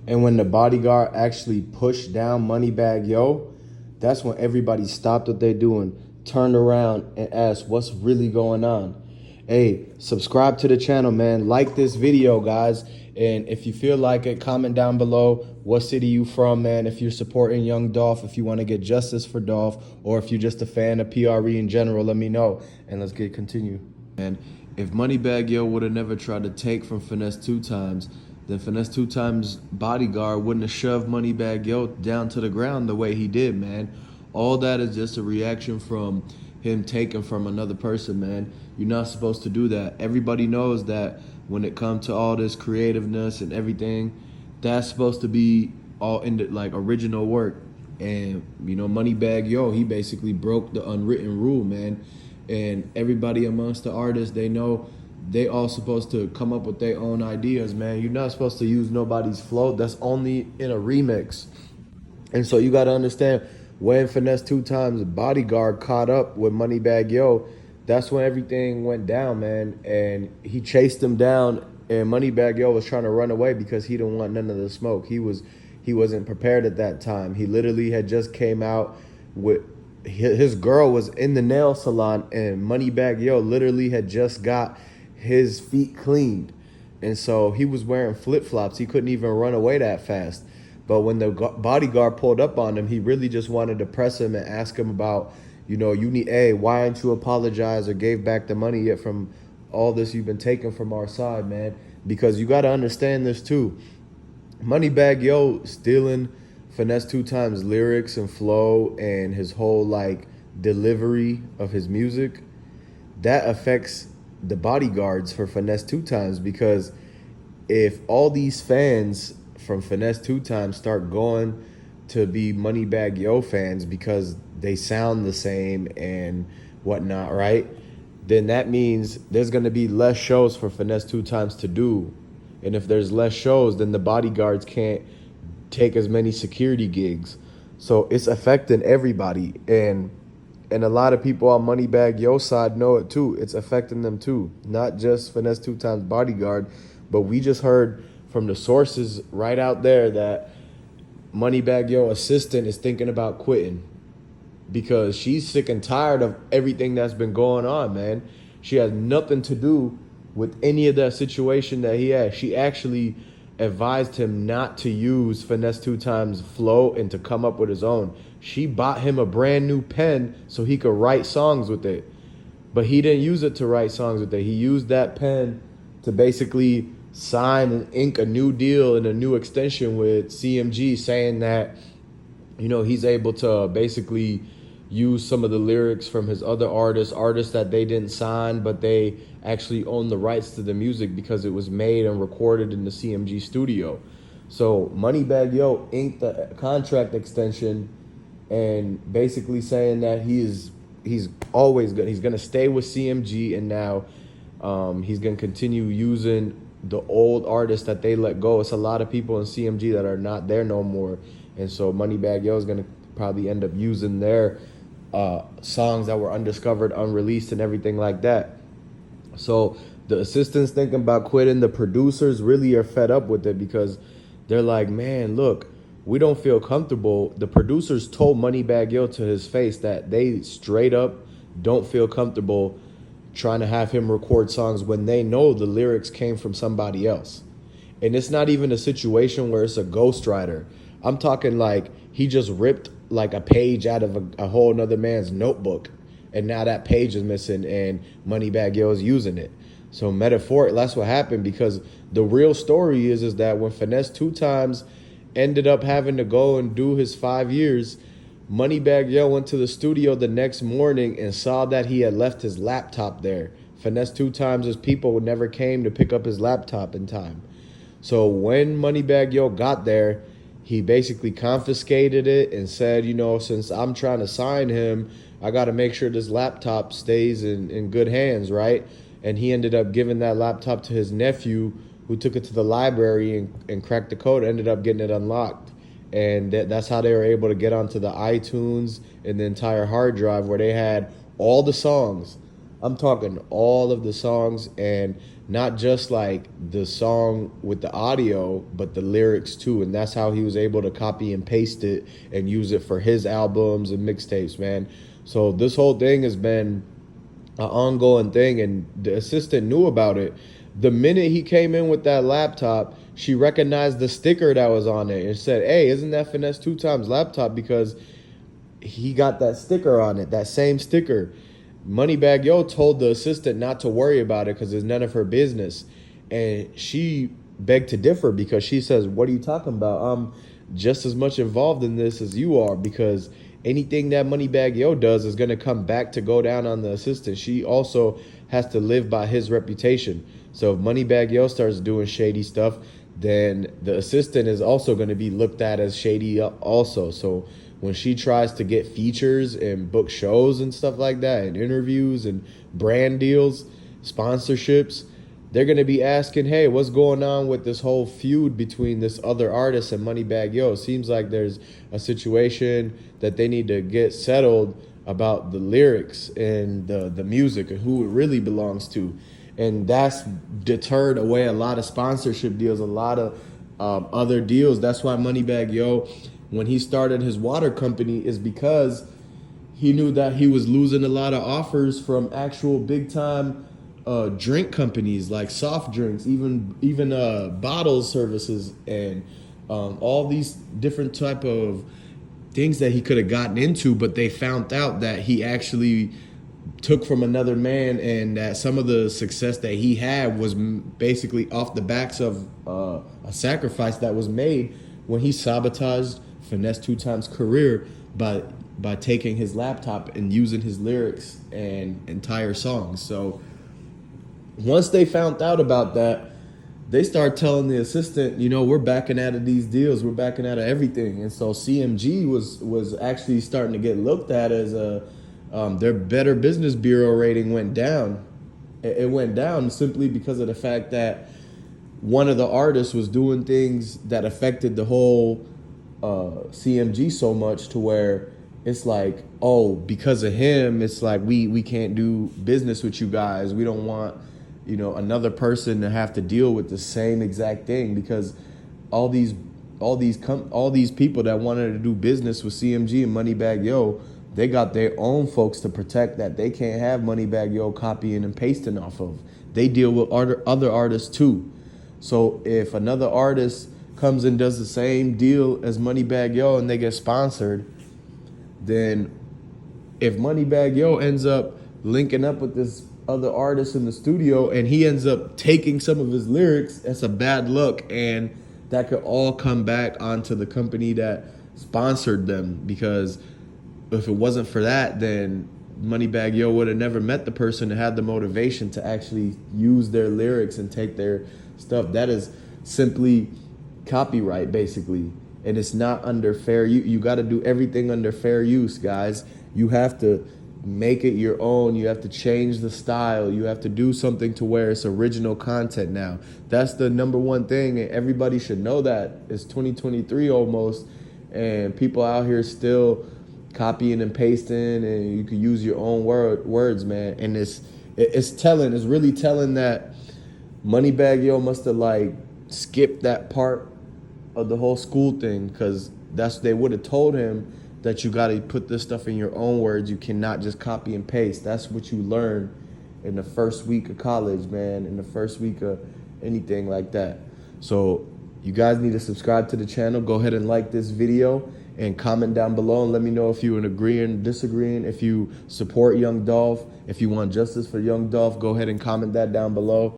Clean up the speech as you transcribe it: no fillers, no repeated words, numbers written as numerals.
And when the bodyguard actually pushed down Moneybagg Yo, that's when everybody stopped what they're doing, turned around and asked, what's really going on? Hey, subscribe to the channel, man. Like this video, guys. And if you feel like it, comment down below what city you from, man. If you're supporting Young Dolph, if you want to get justice for Dolph, or if you're just a fan of PRE in general, let me know. And let's continue. And if Moneybagg Yo would have never tried to take from Finese2tymes, then Finese2tymes bodyguard wouldn't have shoved Moneybagg Yo down to the ground the way he did, man. All that is just a reaction from him taking from another person, man. You're not supposed to do that. Everybody knows that when it comes to all this creativeness and everything, that's supposed to be all in the like original work. And you know, Moneybagg Yo, he basically broke the unwritten rule, man. And everybody amongst the artists, they know they all supposed to come up with their own ideas, man. You're not supposed to use nobody's flow. That's only in a remix. And so you got to understand, when Finese2tymes bodyguard caught up with Moneybagg Yo, that's when everything went down, man. And he chased him down, and Moneybagg Yo was trying to run away because he didn't want none of the smoke. He wasn't prepared at that time. He literally had just came out with his girl was in the nail salon, and Moneybagg Yo literally had just got his feet cleaned. And so he was wearing flip-flops. He couldn't even run away that fast. But when the bodyguard pulled up on him, he really just wanted to press him and ask him about, you know, hey, why aren't you apologize or gave back the money yet from all this you've been taking from our side, man? Because you got to understand this too. Moneybagg Yo stealing Finese2tymes lyrics and flow and his whole like delivery of his music, that affects the bodyguards for Finese2tymes, because if all these fans from Finese2tymes start going to be Moneybagg Yo fans because they sound the same and whatnot, right? Then that means there's going to be less shows for Finese2tymes to do. And if there's less shows, then the bodyguards can't take as many security gigs. So it's affecting everybody. And a lot of people on Moneybagg Yo side know it too. It's affecting them too. Not just Finese2tymes bodyguard, but we just heard from the sources right out there that Moneybagg Yo assistant is thinking about quitting because she's sick and tired of everything that's been going on, man. She has nothing to do with any of that situation that he had. She actually advised him not to use Finese2tymes flow and to come up with his own. She bought him a brand new pen so he could write songs with it. But he didn't use it to write songs with it. He used that pen to basically sign and ink a new deal and a new extension with CMG, saying that, you know, he's able to basically use some of the lyrics from his other artists that they didn't sign, but they actually own the rights to the music because it was made and recorded in the CMG studio. So Moneybagg Yo inked the contract extension and basically saying that he's always good. He's gonna stay with CMG, and now he's gonna continue using the old artists that they let go. It's a lot of people in CMG that are not there no more, and so Moneybagg Yo is gonna probably end up using their songs that were undiscovered, unreleased, and everything like that. So the assistants thinking about quitting. The producers really are fed up with it because they're like, man, look, we don't feel comfortable. The producers told Moneybagg Yo to his face that they straight up don't feel comfortable trying to have him record songs when they know the lyrics came from somebody else. And it's not even a situation where it's a ghostwriter. I'm talking like he just ripped like a page out of a whole nother man's notebook, and now that page is missing and Moneybagg Yo is using it. So metaphoric, that's what happened, because the real story is that when Finese2tymes ended up having to go and do his 5 years, Moneybagg Yo went to the studio the next morning and saw that he had left his laptop there. Finese2tymes' people never came to pick up his laptop in time. So when Moneybagg Yo got there, he basically confiscated it and said, you know, since I'm trying to sign him, I got to make sure this laptop stays in good hands, right? And he ended up giving that laptop to his nephew, who took it to the library and cracked the code, ended up getting it unlocked. And that's how they were able to get onto the iTunes and the entire hard drive, where they had all the songs I'm talking all of the songs, and not just like the song with the audio, but the lyrics too. And that's how he was able to copy and paste it and use it for his albums and mixtapes, man. So this whole thing has been an ongoing thing, and the assistant knew about it. The minute he came in with that laptop, she recognized the sticker that was on it and said, "Hey, isn't that Finese2tymes laptop?" Because he got that sticker on it, that same sticker. Moneybagg Yo told the assistant not to worry about it because it's none of her business. And she begged to differ because she says, "What are you talking about? I'm just as much involved in this as you are, because anything that Moneybagg Yo does is going to come back to go down on the assistant. She also has to live by his reputation. So if Moneybagg Yo starts doing shady stuff, then the assistant is also going to be looked at as shady also. So when she tries to get features and book shows and stuff like that, and interviews and brand deals, sponsorships, they're going to be asking, hey, what's going on with this whole feud between this other artist and Moneybagg Yo? It seems like there's a situation that they need to get settled about the lyrics and the music and who it really belongs to. And that's deterred away a lot of sponsorship deals, a lot of other deals. That's why Moneybagg Yo, when he started his water company, is because he knew that he was losing a lot of offers from actual big time drink companies like soft drinks, even bottle services, and all these different type of things that he could have gotten into, but they found out that he actually took from another man, and that some of the success that he had was basically off the backs of a sacrifice that was made when he sabotaged Finese2tymes' career by taking his laptop and using his lyrics and entire songs. So once they found out about that, they started telling the assistant, we're backing out of these deals, we're backing out of everything. And so CMG was actually starting to get looked at as their Better Business Bureau rating went down. It went down simply because of the fact that one of the artists was doing things that affected the whole CMG so much to where it's like, oh, because of him, it's like we can't do business with you guys. We don't want another person to have to deal with the same exact thing, because all these people that wanted to do business with CMG and Moneybagg Yo, they got their own folks to protect that they can't have Moneybagg Yo copying and pasting off of. They deal with other artists too. So if another artist comes and does the same deal as Moneybagg Yo and they get sponsored, then if Moneybagg Yo ends up linking up with this other artist in the studio and he ends up taking some of his lyrics, that's a bad look, and that could all come back onto the company that sponsored them. Because if it wasn't for that, then Moneybagg Yo would have never met the person that had the motivation to actually use their lyrics and take their stuff. That is simply copyright, basically. And it's not under fair use. You got to do everything under fair use, guys. You have to make it your own. You have to change the style. You have to do something to where it's original content now. That's the number one thing, and everybody should know that. It's 2023 almost, and people out here still copying and pasting, and you can use your own words, man. And it's really telling that Moneybagg Yo must have like skipped that part of the whole school thing, because they would have told him that you got to put this stuff in your own words. You cannot just copy and paste. That's what you learn in the first week of college, man, in the first week of anything like that. So you guys need to subscribe to the channel. Go ahead and like this video and comment down below and let me know if you're agreeing, disagreeing, if you support Young Dolph, if you want justice for Young Dolph. Go ahead and comment that down below.